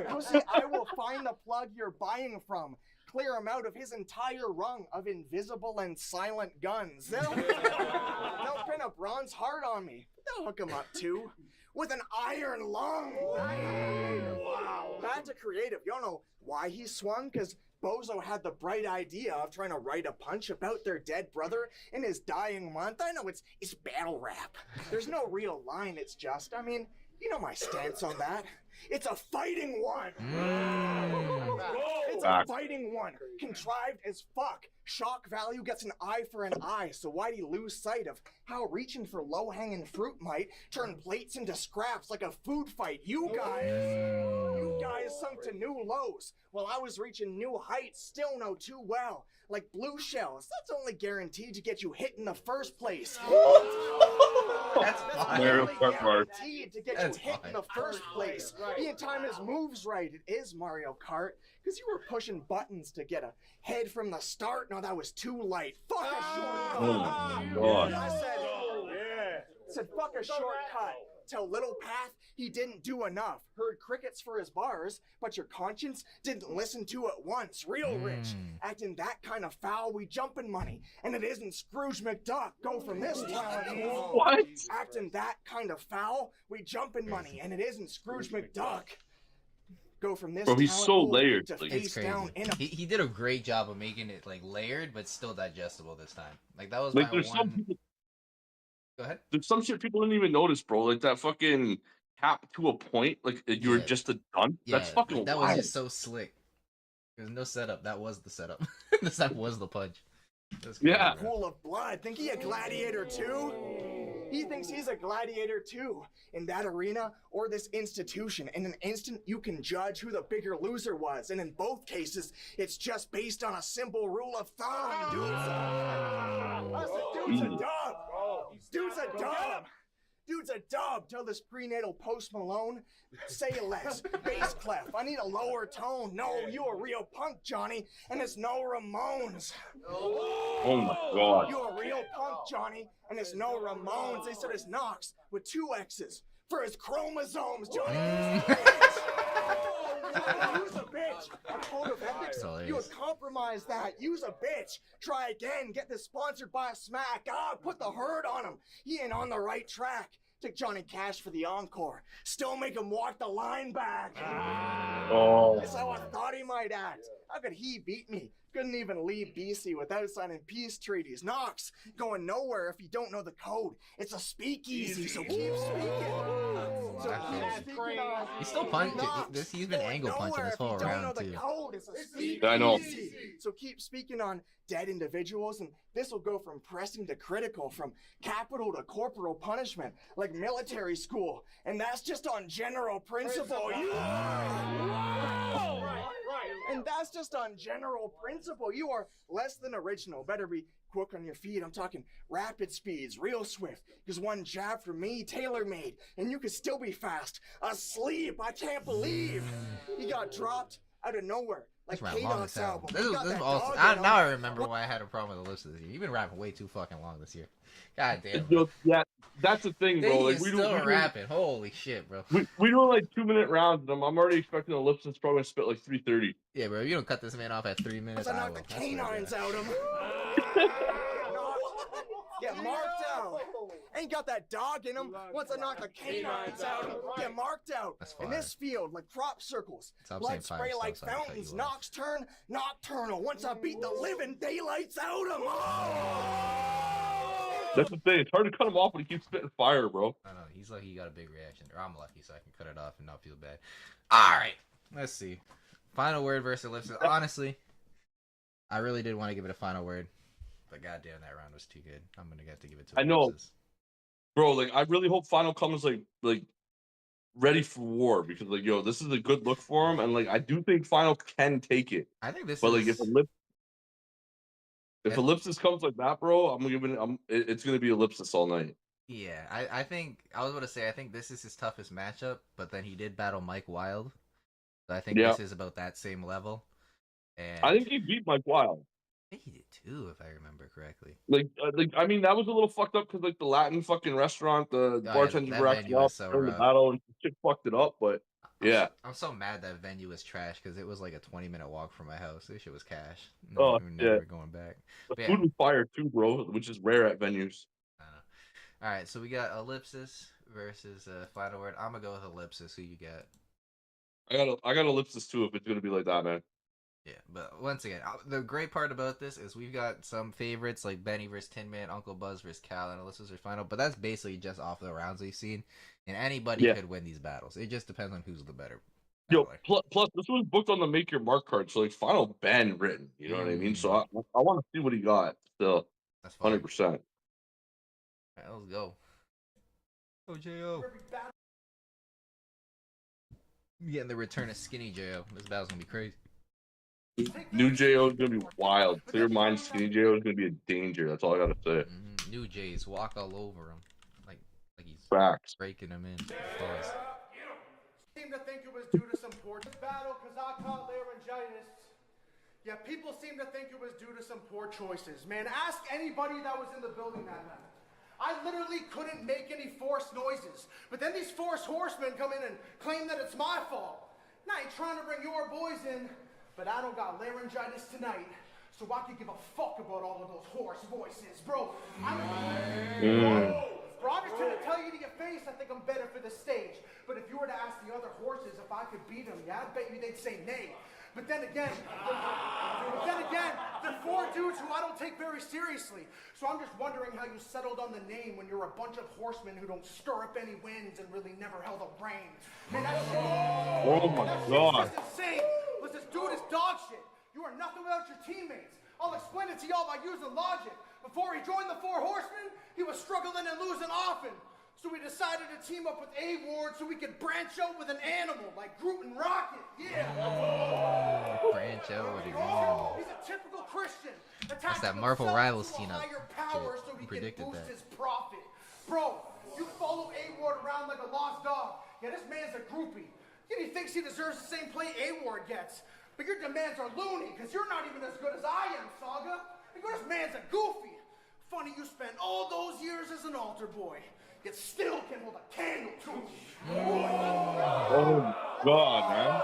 Pussy, I will find the plug you're buying from. Clear him out of his entire rung of invisible and silent guns. They'll pin a bronze heart on me. They'll hook him up too. With an iron lung. Wow. Back to Creative. You don't know why he swung? Because Bozo had the bright idea of trying to write a punch about their dead brother in his dying month. I know it's battle rap. There's no real line, it's just, I mean, you know my stance on that. It's a fighting one. It's a fighting one. one. Contrived as fuck. Shock value gets an eye for an eye, so why'd he lose sight of how reaching for low-hanging fruit might turn plates into scraps like a food fight? You guys sunk to new lows, while I was reaching new heights, still know too well. Like blue shells, that's only guaranteed to get you hit in the first place. That's fine. Only guaranteed to get you hit in the first place. He can time his moves right. It is Mario Kart. Because you were pushing buttons to get a head from the start. No, that was too light. Fuck a shortcut. Oh my God. I said fuck a shortcut. Tell Little Path he didn't do enough. Heard crickets for his bars, but your conscience didn't listen to it once. Real rich. Acting that kind of foul, we jumping money. And it isn't Scrooge McDuck. Go from this talent. What? Acting that kind of foul, we jumping money. And it isn't Scrooge McDuck. Go from this. Bro, he's talent so pool layered. to Like, face It's crazy. down in a He did a great job of making it like layered, but still digestible this time. Like that was like my there's one. some people, Go ahead. there's some shit people didn't even notice, bro. Like that fucking cap to a point, like you were Yeah. just a done. Yeah, That's fucking like, that wild. was just so slick. There's no setup. That was the setup. That was the punch. That's crazy, Yeah. bro. pool of blood. Think he a gladiator too? He thinks he's a gladiator too. In that arena or this institution, in an instant you can judge who the bigger loser was. And in both cases, it's just based on a simple rule of thumb. Dude's a dub. Dude's a dub. Dude's a dub. Tell this prenatal Post Malone, say less. Bass clef. I need a lower tone. No, you a real punk, Johnny, and it's no Ramones. Oh my God. You a real punk, Johnny, and it's no Ramones. They said it's Knox with 2 X's for his chromosomes, Johnny. Use a bitch. A code of ethics. Hilarious. You would compromise that. Use a bitch. Try again. Get this sponsored by a smack. Put the herd on him. He ain't on the right track. Take Johnny Cash for the encore. Still make him walk the line back. Oh. That's how I thought he might act. How could he beat me? Couldn't even leave BC without signing peace treaties. Knox going nowhere if you don't know the code. It's a speakeasy, so keep speaking. So keep speaking on. He's still punching. Knox He's been going angle punching nowhere this if you whole don't know round the too. code. It's a speakeasy. I know. So keep speaking on dead individuals, and this will go from pressing to critical, from capital to corporal punishment, like military school. And that's just on general principle. And that's just on general principle. You are less than original. Better be quick on your feet. I'm talking rapid speeds, real swift. Because one jab from me, tailor-made, and you could still be fast. Asleep. I can't believe he got dropped out of nowhere. Like This ran long K-Dot's as hell. album. This He is got that also, dog in him. now I remember why I had a problem with the lips this year. You've been rapping way too fucking long this year. God damn. Yo, yeah, that's the thing, bro. He Like is we still do rapping. Holy shit, bro. we doing like 2-minute rounds, and I'm already expecting Ellipsis probably gonna spit like 3:30. Yeah, bro. If you don't cut this man off at 3 minutes, Once I I knock will. the I swear to canines God. out him. Get marked out. Ain't got that dog in him. Once I knock the canines out, get marked out. That's In fire. this field, like crop circles, Stop saying blood fire, spray stop like saying cut fountains. you off. Knox turn nocturnal. Once I beat the living daylights out him. That's the thing. It's hard to cut him off when he keeps spitting fire, bro. I know. He's lucky he got a big reaction. Or I'm lucky, so I can cut it off and not feel bad. Alright. Let's see. Final word versus Ellipsis. Honestly, I really did want to give it a final word. But goddamn, that round was too good. I'm going to have to give it to I know. Ellipsis. Bro, like I really hope Final comes like ready for war, because like this is a good look for him, and like I do think Final can take it. I think this But is... like if Ellipsis comes like that, bro, it's gonna be Ellipsis all night. Yeah, I think... I was going to say, I think this is his toughest matchup, but then he did battle Mike Wild. So I think Yeah. this is about that same level. And I think he beat Mike Wild. I think he did too, if I remember correctly. Like I mean, that was a little fucked up because like the Latin fucking restaurant, the yeah, bartender that were acting venue up was so during the rough. battle, and the chick fucked it up. But yeah, I'm so mad that venue was trash because it was like a 20-minute walk from my house. This shit was cash. Oh, We're yeah. never going back. the But yeah, food was fire too, bro, which is rare at venues. I know. All right, so we got Ellipsis versus Final Word. I'm gonna go with Ellipsis. Who you got? I got Ellipsis too if it's gonna be like that, man. Yeah, but once again, the great part about this is we've got some favorites like Benny versus Tin Man, Uncle Buzz versus Cal, and Ellipsis versus Final. But that's basically just off the rounds we've seen, and anybody Yeah. could win these battles. It just depends on who's the better Yo, plus this was booked on the Make Your Mark card, so like final band written. You know what I mean? So I want to see what he got. Still, that's 100%. Right, let's go. Oh, Jo. Getting the return of Skinny Jo. This battle's gonna be crazy. New Jo is gonna be wild. Clear mind, Skinny Jo is gonna be a danger. That's all I gotta say. New J's walk all over him, like he's facts breaking him in. Pause. Seem to think it was due to some poor battle because I caught laryngitis. Yeah, people seem to think it was due to some poor choices. Man, ask anybody that was in the building that night. I literally couldn't make any forced noises. But then these forced horsemen come in and claim that it's my fault. Now you're trying to bring your boys in, but I don't got laryngitis tonight, so I could give a fuck about all of those hoarse voices, bro. Bro, I'm just trying to tell you to your face, I think I'm better for the stage. But if you were to ask the other horses if I could beat them, yeah, I bet you they'd say nay. But then again, they're four dudes who I don't take very seriously. So I'm just wondering how you settled on the name when you're a bunch of horsemen who don't stir up any winds and really never held a rein. Man, that shit, oh my God. That's insane. Let's just do this dog shit. You are nothing without your teammates. I'll explain it to y'all by using logic. Before he joined the Four Horsemen, he was struggling and losing often. So we decided to team up with A-Ward so we could branch out with an animal like Groot and Rocket. Yeah. Branch out with an animal. He's a typical Christian. That's that Marvel Rivals team-up. So he Predicted can boost that. his profit. Bro, you follow A-Ward around like a lost dog. Yeah, this man's a groupie. He thinks he deserves the same play A-Ward gets. But your demands are loony, because you're not even as good as I am, Saga. This man's a goofy. Funny you spent all those years as an altar boy, yet still can hold a candle to him. Oh God, man.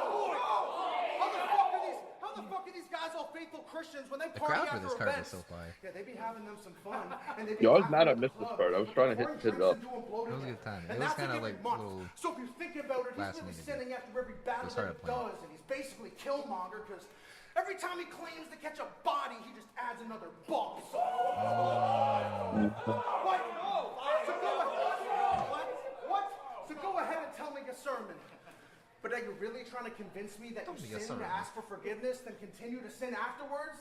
How the fuck are these guys all faithful Christians when they The party crowd for after this card is events? so fire. Yeah, they be having them some fun. And they be Yo, I was acting mad I like missed a this club, part. I was trying to hit pouring it drinks up. and doing bloated It was a men. good time. It And was that's kind of every like month. little. So if you think about it, he's last really minute. sinning after every battle They started that he playing. does, and he's basically Killmonger because every time he claims to catch a body, he just adds another boss. What? So go ahead and tell me your sermon. But are you really trying to convince me that you sin to ask for forgiveness, then continue to sin afterwards?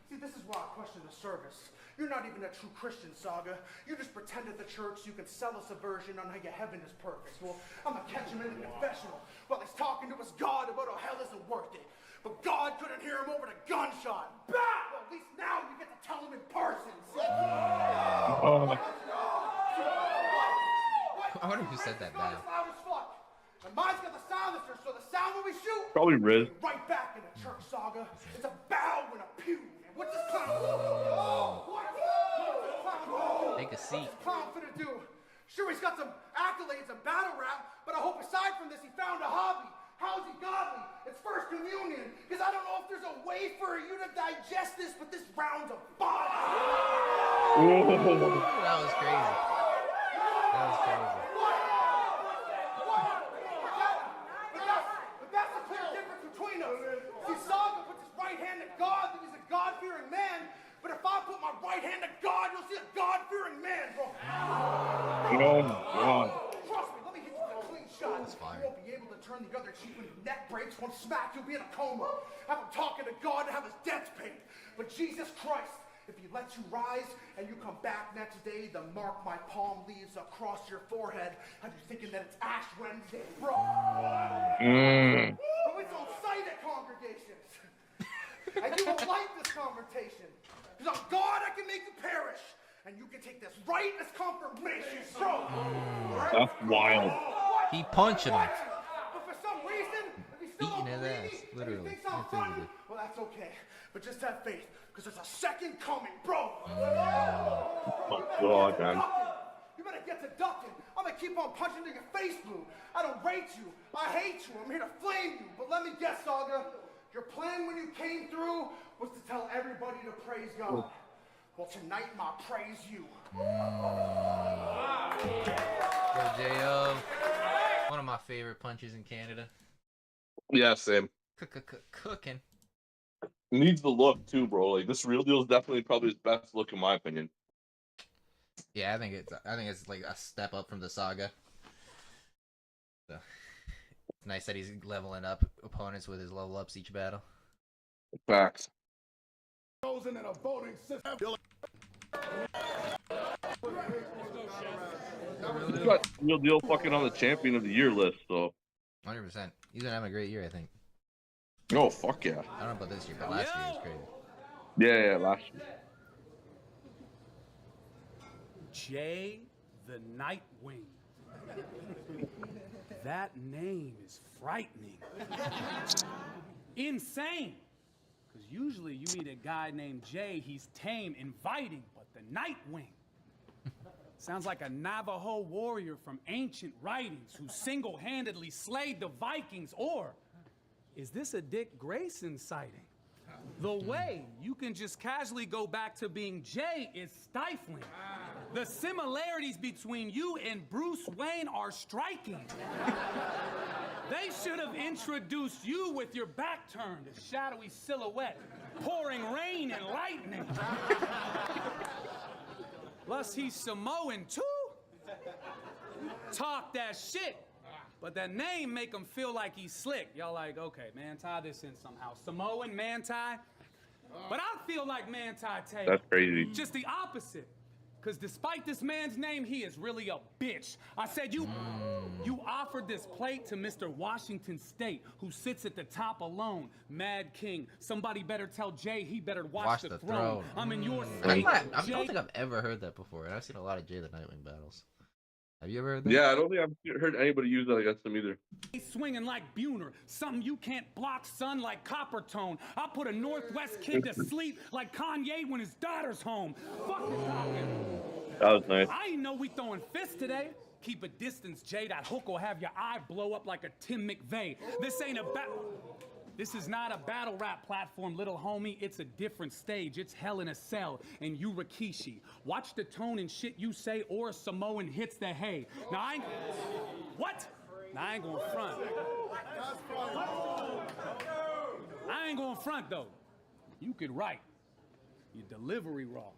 See, this is why I question the service. You're not even a true Christian, Saga. You just pretend at the church so you can sell us a version on how your heaven is perfect. Well, I'm gonna catch him in the confessional while he's talking to his God about how hell isn't worth it. But God couldn't hear him over the gunshot. Bah! Well, at least now you get to tell him in person. I wonder who said that bad. And mine's got the silencer, so the sound when we shoot. Probably Riz. Right back in the church, Saga. It's a bow and a pew. And what's this clown? Take a seat. What's this clown finna do? Sure, he's got some accolades and battle rap, but I hope aside from this, he found a hobby. How's he godly? It's first communion. Because I don't know if there's a way for you to digest this, but this round's a bomb. That was crazy. That was crazy. But that's the clear difference between us. See, Saga puts his right hand to God, that he's a God-fearing man. But if I put my right hand to God, you'll see a God-fearing man, bro. Oh my God. Trust me, let me hit you with a clean shot. That's fire. You won't be able to turn the other cheek when your neck breaks. One smack, you'll be in a coma. Have him talking to God and have his debts paid. But Jesus Christ, if he lets you rise and you come back next day, the mark my palm leaves across your forehead, have you thinking that it's Ash Wednesday, bro? But it's on sight at congregations. And you will like this confrontation. Because on God I can make you perish. And you can take this right as confirmation, bro. That's wild. He punching him. But for some reason, if he still Beating don't his believe ass, me, literally, and he thinks I'm and figuratively. fronting, well, that's okay. But just have faith, because there's a second coming, bro. Oh God, man. You better get to ducking. I'm gonna keep on punching till your face blue. I don't rate you. I hate you. I'm here to flame you. But let me guess, Saga. Your plan when you came through was to tell everybody to praise God. Well, tonight, my praise you. Yo, J.O. One of my favorite punches in Canada. Yeah, same. Cooking. Needs the look too, bro. Like this real deal is definitely probably his best look in my opinion. Yeah, I think it's like a step up from the Saga. So, Nice that he's leveling up opponents with his level ups each battle. Facts. Chosen in a voting system. He's got Real Deal fucking on the champion of the year list, so. 100%. He's gonna have a great year, I think. Oh, fuck yeah. I don't know about this year, but last year was crazy. Yeah, last year. Jay the Nightwing. That name is frightening. Insane. Because usually you meet a guy named Jay, he's tame, inviting, but the Nightwing sounds like a Navajo warrior from ancient writings who single-handedly slayed the Vikings. Or is this a Dick Grayson sighting? The way you can just casually go back to being Jay is stifling. The similarities between you and Bruce Wayne are striking. They should have introduced you with your back turned, a shadowy silhouette, pouring rain and lightning. Plus, he's Samoan, too. Talk that shit. But that name make him feel like he's slick. Y'all like, okay, man, tie this in somehow. Samoan, Manti. But I feel like Manti Te'o. That's crazy. Just the opposite. Because despite this man's name, he is really a bitch. I said, you offered this plate to Mr. Washington State, who sits at the top alone. Mad King. Somebody better tell Jay he better watch the throne. I'm in your state. I don't think I've ever heard that before, and I've seen a lot of Jay the Nightwing battles. Have you ever heard that? Yeah, I don't think I've heard anybody use that against him either. He's swinging like Buhner, something you can't block, son, like Coppertone. I put a Northwest kid to sleep like Kanye when his daughter's home. Fuck the talking. That was nice. I didn't know we throwing fists today. Keep a distance, Jay. That hook will have your eye blow up like a Tim McVeigh. This is not a battle rap platform, little homie. It's a different stage. It's Hell in a Cell and you Rikishi. Watch the tone and shit you say, or a Samoan hits the hay. Now I ain't... What? Now I ain't going front. I ain't going front, though. You could write. Your delivery wrong.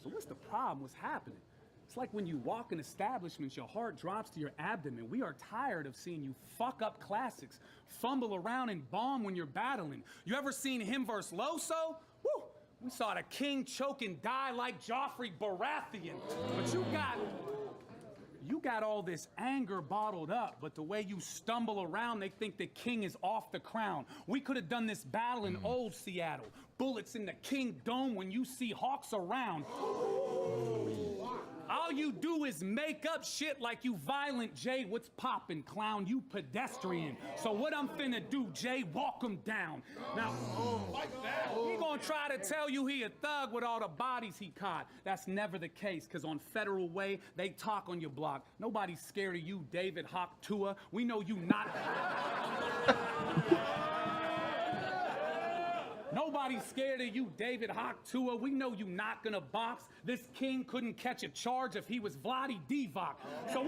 So what's the problem? What's happening? It's like when you walk in establishments, your heart drops to your abdomen. We are tired of seeing you fuck up classics, fumble around and bomb when you're battling. You ever seen him versus Loso? Woo! We saw the king choke and die like Joffrey Baratheon. But you got all this anger bottled up, but the way you stumble around, they think the king is off the crown. We could have done this battle in old Seattle. Bullets in the King Dome when you see Hawks around. All you do is make up shit like you violent, Jay. What's poppin', clown? You pedestrian. So what I'm finna do, Jay, walk him down. Now, he gonna try to tell you he a thug with all the bodies he caught. That's never the case, because on Federal Way, they talk on your block. Nobody's scared of you, David Hawk Tua. We know you not... Nobody's scared of you, David Hawk Tua. We know you not gonna box. This king couldn't catch a charge if he was Vladi Divac. So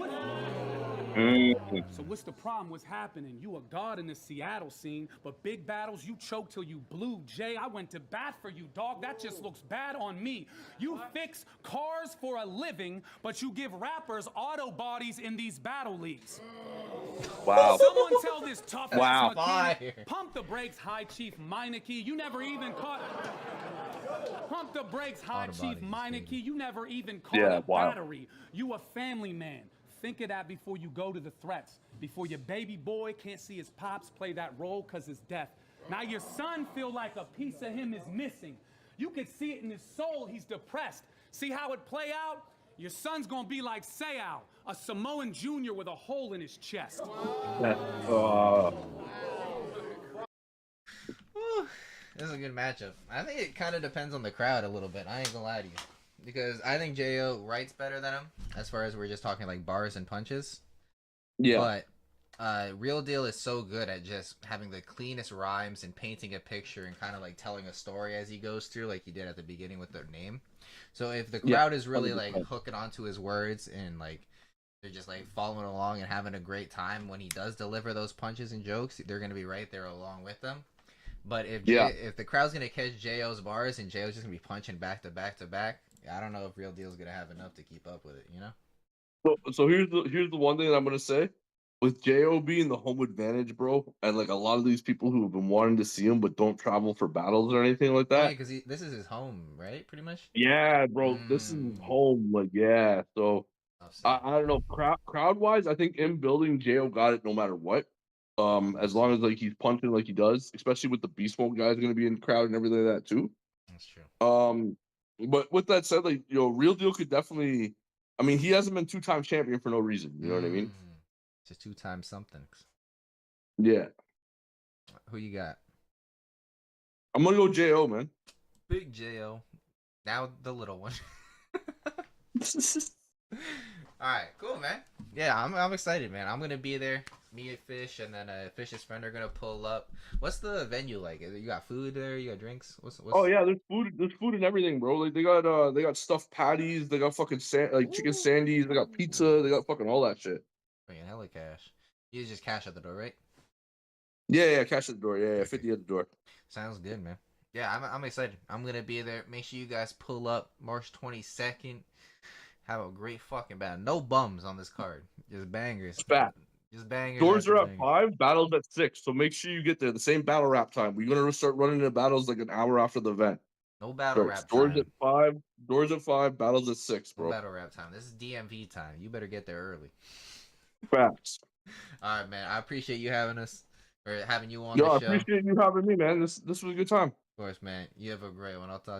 what's the problem? What's happening? You a god in the Seattle scene, but big battles, you choke till you blue. Jay, I went to bat for you, dog. That just looks bad on me. You fix cars for a living, but you give rappers auto bodies in these battle leagues. Wow. Someone tell this tough wow. McKinney, pump the brakes, High Chief Meineke. You never even caught... Pump the brakes, High Chief Meineke. You never even caught a battery. You a family man. Think of that before you go to the threats. Before your baby boy can't see his pops play that role because his death. Now your son feel like a piece of him is missing. You could see it in his soul. He's depressed. See how it play out? Your son's gonna be like Seau, a Samoan Jr. with a hole in his chest. This is a good matchup. I think it kind of depends on the crowd a little bit. I ain't gonna lie to you. Because I think J.O. writes better than him, as far as we're just talking like bars and punches. Yeah. But Real Deal is so good at just having the cleanest rhymes and painting a picture and kind of like telling a story as he goes through, like he did at the beginning with their name. So if the crowd is really like hooking onto his words and like they're just like following along and having a great time when he does deliver those punches and jokes, they're gonna be right there along with them. But if the crowd's gonna catch J.O.'s bars and J.O.'s just gonna be punching back to back to back, I don't know if Real Deal's gonna have enough to keep up with it, you know? So here's the one thing that I'm gonna say. with Jo being the home advantage, bro, and like a lot of these people who have been wanting to see him but don't travel for battles or anything like Oh, yeah, that. because this is his home, right? Pretty much. Yeah, bro, this is home. Like, yeah. So I don't know. Crowd wise, I think in building, Jo got it no matter what. As long as like he's punching like he does, especially with the Beast Mode guys going to be in the crowd and everything like that too. That's true. But with that said, like Real Deal could definitely. I mean, he hasn't been 2-time champion for no reason. You know what I mean? Just 2-time something. Yeah. Who you got? I'm gonna go Jo, man. Big Jo. Now the little one. All right, cool, man. Yeah, I'm excited, man. I'm gonna be there. Me and Fish, and then Fish's friend are gonna pull up. What's the venue like? You got food there? You got drinks? What's... Oh yeah, there's food and everything, bro. Like they got stuffed patties, they got fucking chicken sandies, they got pizza, they got fucking all that shit. Bringing hella cash. You just cash at the door, right? Yeah, cash at the door. Yeah, 50 at the door. Sounds good, man. Yeah, I'm excited. I'm gonna be there. Make sure you guys pull up March 22nd. Have a great fucking battle. No bums on this card. Just bangers. Fat. Just bangers. Doors are at 5, battles at 6. So make sure you get there. The same battle rap time. We're gonna start running the battles like an hour after the event. No battle rap doors time. At 5. Doors at 5. Battles at 6, bro. No battle rap time. This is DMV time. You better get there early. Facts. All right, man. I appreciate you having us or having you on Yo, the I show. appreciate you having me, man. This was a good time. Of course, man. You have a great one. I'll talk